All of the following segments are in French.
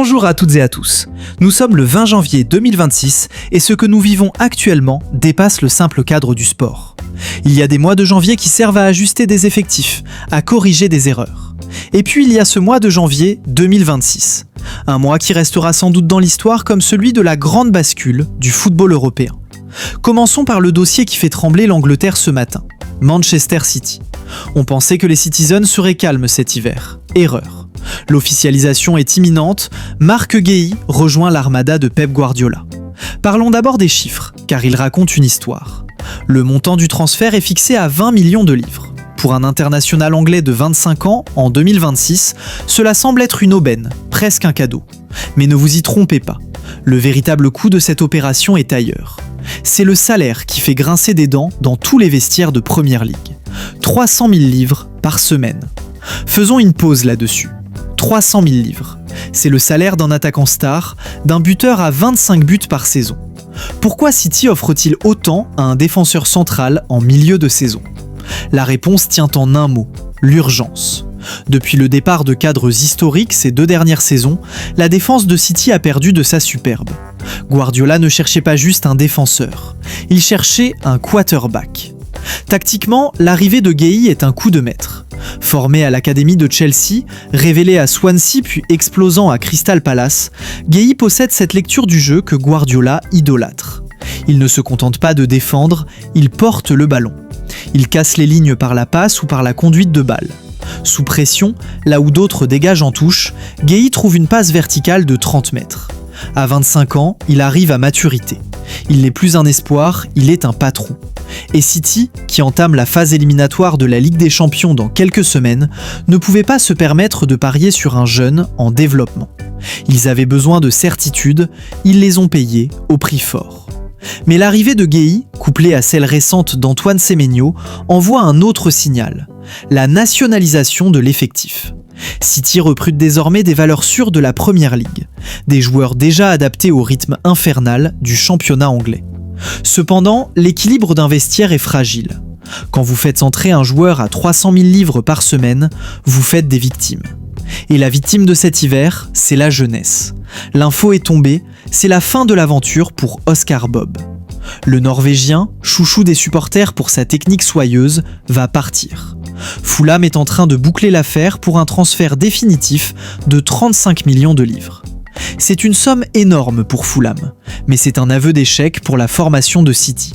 Bonjour à toutes et à tous. Nous sommes le 20 janvier 2026 et ce que nous vivons actuellement dépasse le simple cadre du sport. Il y a des mois de janvier qui servent à ajuster des effectifs, à corriger des erreurs. Et puis il y a ce mois de janvier 2026. Un mois qui restera sans doute dans l'histoire comme celui de la grande bascule du football européen. Commençons par le dossier qui fait trembler l'Angleterre ce matin. Manchester City. On pensait que les Citizens seraient calmes cet hiver. Erreur. L'officialisation est imminente, Marc Guéhi rejoint l'armada de Pep Guardiola. Parlons d'abord des chiffres, car ils racontent une histoire. Le montant du transfert est fixé à 20 millions de livres. Pour un international anglais de 25 ans, en 2026, cela semble être une aubaine, presque un cadeau. Mais ne vous y trompez pas, le véritable coût de cette opération est ailleurs. C'est le salaire qui fait grincer des dents dans tous les vestiaires de Première Ligue. 300 000 livres par semaine. Faisons une pause là-dessus. 300 000 livres. C'est le salaire d'un attaquant star, d'un buteur à 25 buts par saison. Pourquoi City offre-t-il autant à un défenseur central en milieu de saison ? La réponse tient en un mot, l'urgence. Depuis le départ de cadres historiques ces 2 dernières saisons, la défense de City a perdu de sa superbe. Guardiola ne cherchait pas juste un défenseur, il cherchait un quarterback. Tactiquement, l'arrivée de Guéhi est un coup de maître. Formé à l'académie de Chelsea, révélé à Swansea puis explosant à Crystal Palace, Guéhi possède cette lecture du jeu que Guardiola idolâtre. Il ne se contente pas de défendre, il porte le ballon. Il casse les lignes par la passe ou par la conduite de balle. Sous pression, là où d'autres dégagent en touche, Guéhi trouve une passe verticale de 30 mètres. À 25 ans, il arrive à maturité. Il n'est plus un espoir, il est un patron. Et City, qui entame la phase éliminatoire de la Ligue des Champions dans quelques semaines, ne pouvait pas se permettre de parier sur un jeune en développement. Ils avaient besoin de certitudes, ils les ont payées au prix fort. Mais l'arrivée de Guéhi, couplée à celle récente d'Antoine Semenyo, envoie un autre signal, la nationalisation de l'effectif. City recrute désormais des valeurs sûres de la Première Ligue, des joueurs déjà adaptés au rythme infernal du championnat anglais. Cependant, l'équilibre d'un vestiaire est fragile. Quand vous faites entrer un joueur à 300 000 livres par semaine, vous faites des victimes. Et la victime de cet hiver, c'est la jeunesse. L'info est tombée, c'est la fin de l'aventure pour Oscar Bob. Le Norvégien, chouchou des supporters pour sa technique soyeuse, va partir. Fulham est en train de boucler l'affaire pour un transfert définitif de 35 millions de livres. C'est une somme énorme pour Fulham, mais c'est un aveu d'échec pour la formation de City.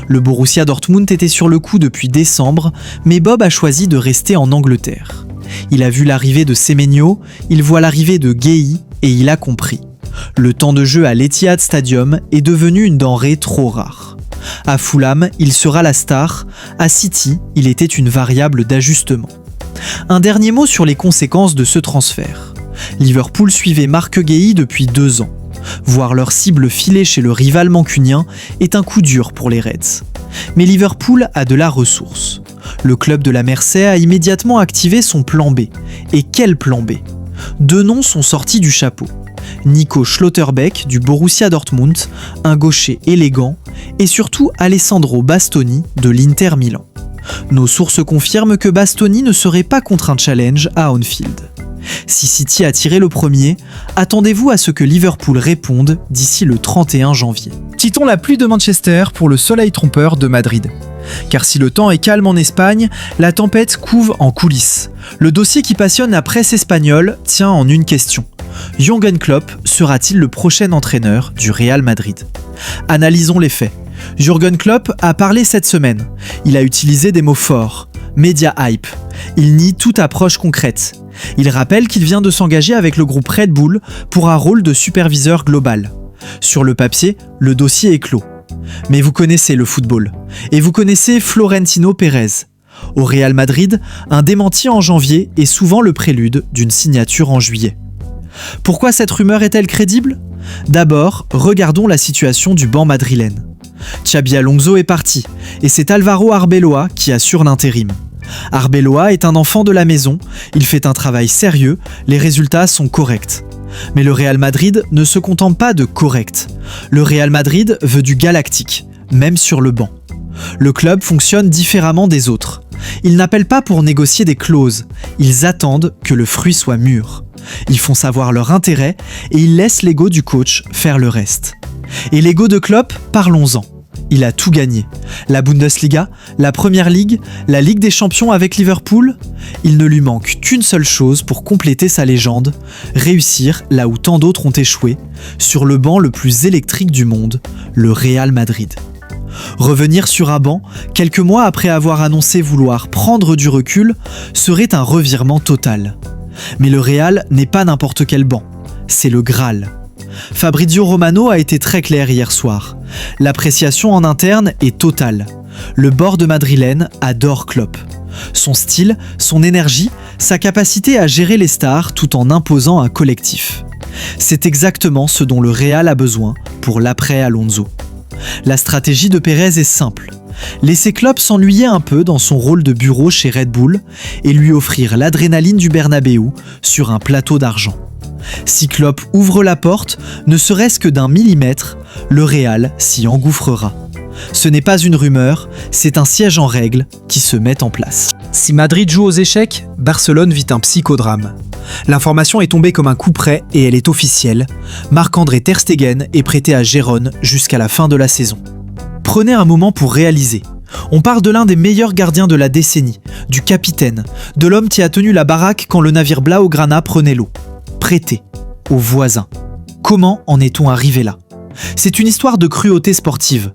Le Borussia Dortmund était sur le coup depuis décembre, mais Bob a choisi de rester en Angleterre. Il a vu l'arrivée de Semenyo, il voit l'arrivée de Guéhi et il a compris. Le temps de jeu à l'Etihad Stadium est devenu une denrée trop rare. À Fulham, il sera la star, à City, il était une variable d'ajustement. Un dernier mot sur les conséquences de ce transfert. Liverpool suivait Marc Guéhi depuis 2 ans. Voir leur cible filer chez le rival mancunien est un coup dur pour les Reds. Mais Liverpool a de la ressource. Le club de la Mersey a immédiatement activé son plan B. Et quel plan B ? 2 noms sont sortis du chapeau. Nico Schlotterbeck du Borussia Dortmund, un gaucher élégant, et surtout Alessandro Bastoni de l'Inter Milan. Nos sources confirment que Bastoni ne serait pas contre un challenge à Anfield. Si City a tiré le premier, attendez-vous à ce que Liverpool réponde d'ici le 31 janvier. Quittons la pluie de Manchester pour le soleil trompeur de Madrid. Car si le temps est calme en Espagne, la tempête couve en coulisses. Le dossier qui passionne la presse espagnole tient en une question. Jürgen Klopp sera-t-il le prochain entraîneur du Real Madrid ? Analysons les faits. Jürgen Klopp a parlé cette semaine. Il a utilisé des mots forts. Média hype. Il nie toute approche concrète. Il rappelle qu'il vient de s'engager avec le groupe Red Bull pour un rôle de superviseur global. Sur le papier, le dossier est clos. Mais vous connaissez le football. Et vous connaissez Florentino Pérez. Au Real Madrid, un démenti en janvier est souvent le prélude d'une signature en juillet. Pourquoi cette rumeur est-elle crédible ? D'abord, regardons la situation du banc madrilène. Xabi Alonso est parti, et c'est Alvaro Arbeloa qui assure l'intérim. Arbeloa est un enfant de la maison, il fait un travail sérieux, les résultats sont corrects. Mais le Real Madrid ne se contente pas de correct. Le Real Madrid veut du galactique, même sur le banc. Le club fonctionne différemment des autres. Ils n'appellent pas pour négocier des clauses, ils attendent que le fruit soit mûr. Ils font savoir leur intérêt et ils laissent l'ego du coach faire le reste. Et l'ego de Klopp, parlons-en. Il a tout gagné. La Bundesliga, la Première Ligue, la Ligue des Champions avec Liverpool. Il ne lui manque qu'une seule chose pour compléter sa légende, réussir là où tant d'autres ont échoué, sur le banc le plus électrique du monde, le Real Madrid. Revenir sur un banc, quelques mois après avoir annoncé vouloir prendre du recul, serait un revirement total. Mais le Real n'est pas n'importe quel banc, c'est le Graal. Fabrizio Romano a été très clair hier soir. L'appréciation en interne est totale. Le board madrilène adore Klopp. Son style, son énergie, sa capacité à gérer les stars tout en imposant un collectif. C'est exactement ce dont le Real a besoin pour l'après Alonso. La stratégie de Pérez est simple. Laisser Klopp s'ennuyer un peu dans son rôle de bureau chez Red Bull et lui offrir l'adrénaline du Bernabéu sur un plateau d'argent. Si Klopp ouvre la porte, ne serait-ce que d'un millimètre, le Real s'y engouffrera. Ce n'est pas une rumeur, c'est un siège en règle qui se met en place. Si Madrid joue aux échecs, Barcelone vit un psychodrame. L'information est tombée comme un coup près et elle est officielle. Marc-André Ter Stegen est prêté à Gérone jusqu'à la fin de la saison. Prenez un moment pour réaliser. On parle de l'un des meilleurs gardiens de la décennie, du capitaine, de l'homme qui a tenu la baraque quand le navire Blaugrana prenait l'eau. Prêté aux voisins. Comment en est-on arrivé là ? C'est une histoire de cruauté sportive.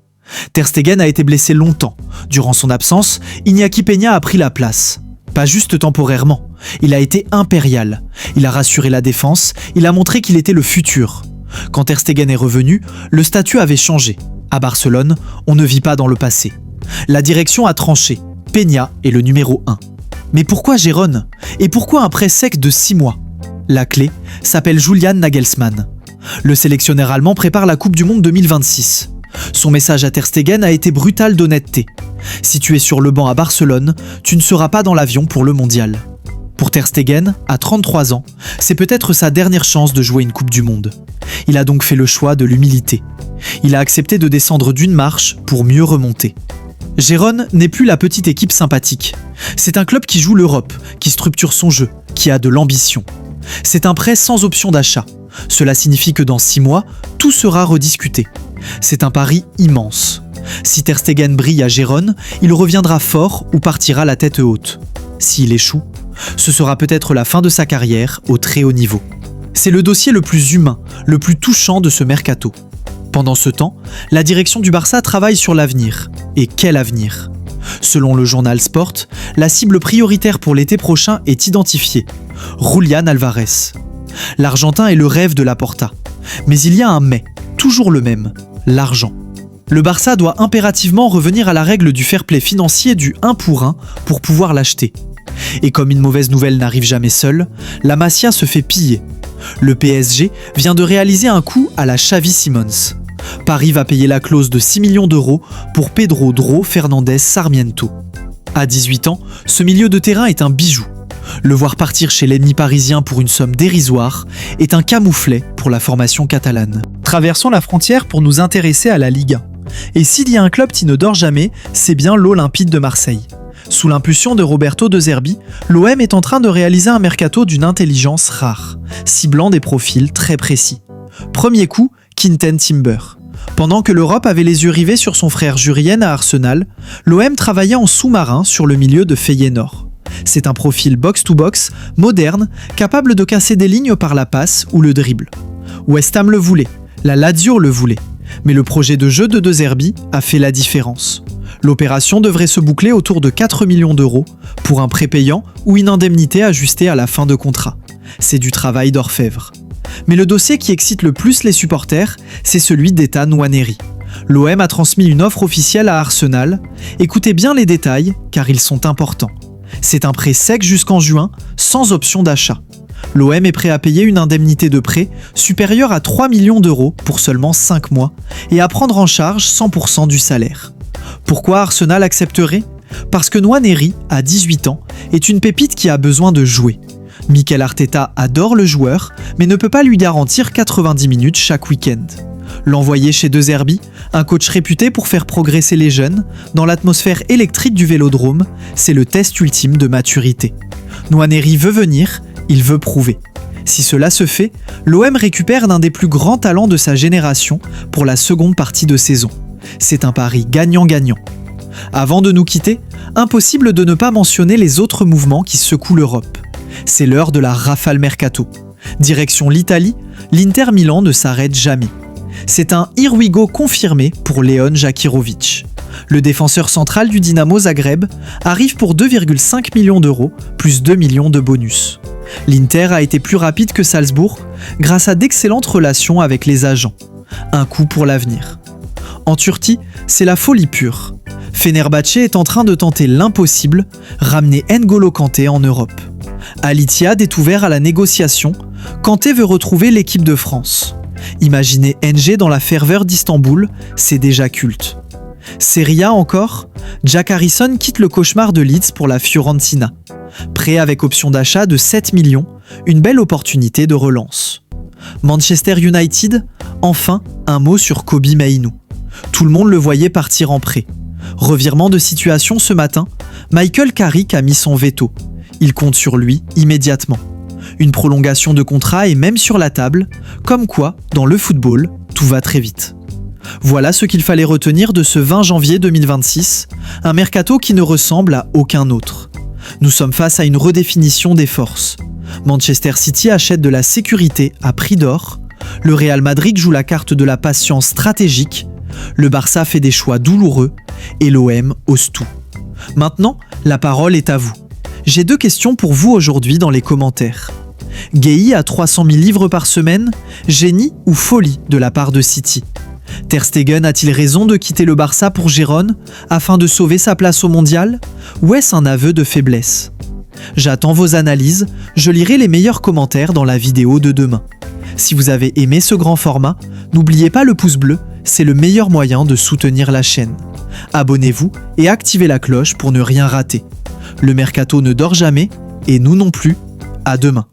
Ter Stegen a été blessé longtemps. Durant son absence, Iñaki Peña a pris la place. Pas juste temporairement, il a été impérial. Il a rassuré la défense, il a montré qu'il était le futur. Quand Ter Stegen est revenu, le statut avait changé. À Barcelone, on ne vit pas dans le passé. La direction a tranché. Peña est le numéro 1. Mais pourquoi Gérone ? Et pourquoi un prêt sec de 6 mois ? La clé s'appelle Julian Nagelsmann. Le sélectionneur allemand prépare la Coupe du Monde 2026. Son message à Ter Stegen a été brutal d'honnêteté. Si tu es sur le banc à Barcelone, tu ne seras pas dans l'avion pour le mondial. Pour Ter Stegen, à 33 ans, c'est peut-être sa dernière chance de jouer une Coupe du Monde. Il a donc fait le choix de l'humilité. Il a accepté de descendre d'une marche pour mieux remonter. Gérone n'est plus la petite équipe sympathique. C'est un club qui joue l'Europe, qui structure son jeu, qui a de l'ambition. C'est un prêt sans option d'achat. Cela signifie que dans 6 mois, tout sera rediscuté. C'est un pari immense. Si Ter Stegen brille à Gérone, il reviendra fort ou partira la tête haute. S'il échoue, ce sera peut-être la fin de sa carrière au très haut niveau. C'est le dossier le plus humain, le plus touchant de ce mercato. Pendant ce temps, la direction du Barça travaille sur l'avenir. Et quel avenir ? Selon le journal Sport, la cible prioritaire pour l'été prochain est identifiée. Julián Álvarez. L'Argentin est le rêve de Laporta. Mais il y a un mais, toujours le même, l'argent. Le Barça doit impérativement revenir à la règle du fair play financier du 1 pour pouvoir l'acheter. Et comme une mauvaise nouvelle n'arrive jamais seule, la Masia se fait piller. Le PSG vient de réaliser un coup à la Xavi Simons. Paris va payer la clause de 6 millions d'euros pour Pedro Dro Fernandez Sarmiento. À 18 ans, ce milieu de terrain est un bijou. Le voir partir chez l'ennemi parisien pour une somme dérisoire est un camouflet pour la formation catalane. Traversons la frontière pour nous intéresser à la Ligue 1. Et s'il y a un club qui ne dort jamais, c'est bien l'Olympique de Marseille. Sous l'impulsion de Roberto De Zerbi, l'OM est en train de réaliser un mercato d'une intelligence rare, ciblant des profils très précis. Premier coup, Quinten Timber. Pendant que l'Europe avait les yeux rivés sur son frère Jurien à Arsenal, l'OM travaillait en sous-marin sur le milieu de Feyenoord. C'est un profil box-to-box, moderne, capable de casser des lignes par la passe ou le dribble. West Ham le voulait, la Lazio le voulait, mais le projet de jeu de De Zerbi a fait la différence. L'opération devrait se boucler autour de 4 millions d'euros pour un prêt payant ou une indemnité ajustée à la fin de contrat. C'est du travail d'orfèvre. Mais le dossier qui excite le plus les supporters, c'est celui d'Ethan Nwaneri. L'OM a transmis une offre officielle à Arsenal. Écoutez bien les détails, car ils sont importants. C'est un prêt sec jusqu'en juin, sans option d'achat. L'OM est prêt à payer une indemnité de prêt supérieure à 3 millions d'euros pour seulement 5 mois et à prendre en charge 100% du salaire. Pourquoi Arsenal accepterait ? Parce que Nwaneri, à 18 ans, est une pépite qui a besoin de jouer. Mikel Arteta adore le joueur, mais ne peut pas lui garantir 90 minutes chaque week-end. L'envoyer chez De Zerbi, un coach réputé pour faire progresser les jeunes, dans l'atmosphère électrique du Vélodrome, c'est le test ultime de maturité. Nwaneri veut venir, il veut prouver. Si cela se fait, l'OM récupère l'un des plus grands talents de sa génération pour la seconde partie de saison. C'est un pari gagnant-gagnant. Avant de nous quitter, impossible de ne pas mentionner les autres mouvements qui secouent l'Europe. C'est l'heure de la rafale mercato. Direction l'Italie, l'Inter Milan ne s'arrête jamais. C'est un here we go confirmé pour Leon Jakirovic. Le défenseur central du Dynamo Zagreb arrive pour 2,5 millions d'euros plus 2 millions de bonus. L'Inter a été plus rapide que Salzbourg grâce à d'excellentes relations avec les agents. Un coup pour l'avenir. En Turquie, c'est la folie pure. Fenerbahçe est en train de tenter l'impossible, ramener N'Golo Kanté en Europe. Al Ittihad est ouvert à la négociation. Kanté veut retrouver l'équipe de France. Imaginez NG dans la ferveur d'Istanbul, c'est déjà culte. Serie A encore, Jack Harrison quitte le cauchemar de Leeds pour la Fiorentina. Prêt avec option d'achat de 7 millions, une belle opportunité de relance. Manchester United, enfin un mot sur Kobbie Mainoo. Tout le monde le voyait partir en prêt. Revirement de situation ce matin, Michael Carrick a mis son veto. Il compte sur lui immédiatement. Une prolongation de contrat est même sur la table, comme quoi, dans le football, tout va très vite. Voilà ce qu'il fallait retenir de ce 20 janvier 2026, un mercato qui ne ressemble à aucun autre. Nous sommes face à une redéfinition des forces. Manchester City achète de la sécurité à prix d'or, le Real Madrid joue la carte de la patience stratégique, le Barça fait des choix douloureux et l'OM ose tout. Maintenant, la parole est à vous. J'ai 2 questions pour vous aujourd'hui dans les commentaires. Gueye à 300 000 livres par semaine, génie ou folie de la part de City? Ter Stegen a-t-il raison de quitter le Barça pour Gérone afin de sauver sa place au mondial? Ou est-ce un aveu de faiblesse? J'attends vos analyses, je lirai les meilleurs commentaires dans la vidéo de demain. Si vous avez aimé ce grand format, n'oubliez pas le pouce bleu, c'est le meilleur moyen de soutenir la chaîne. Abonnez-vous et activez la cloche pour ne rien rater. Le mercato ne dort jamais, et nous non plus. À demain.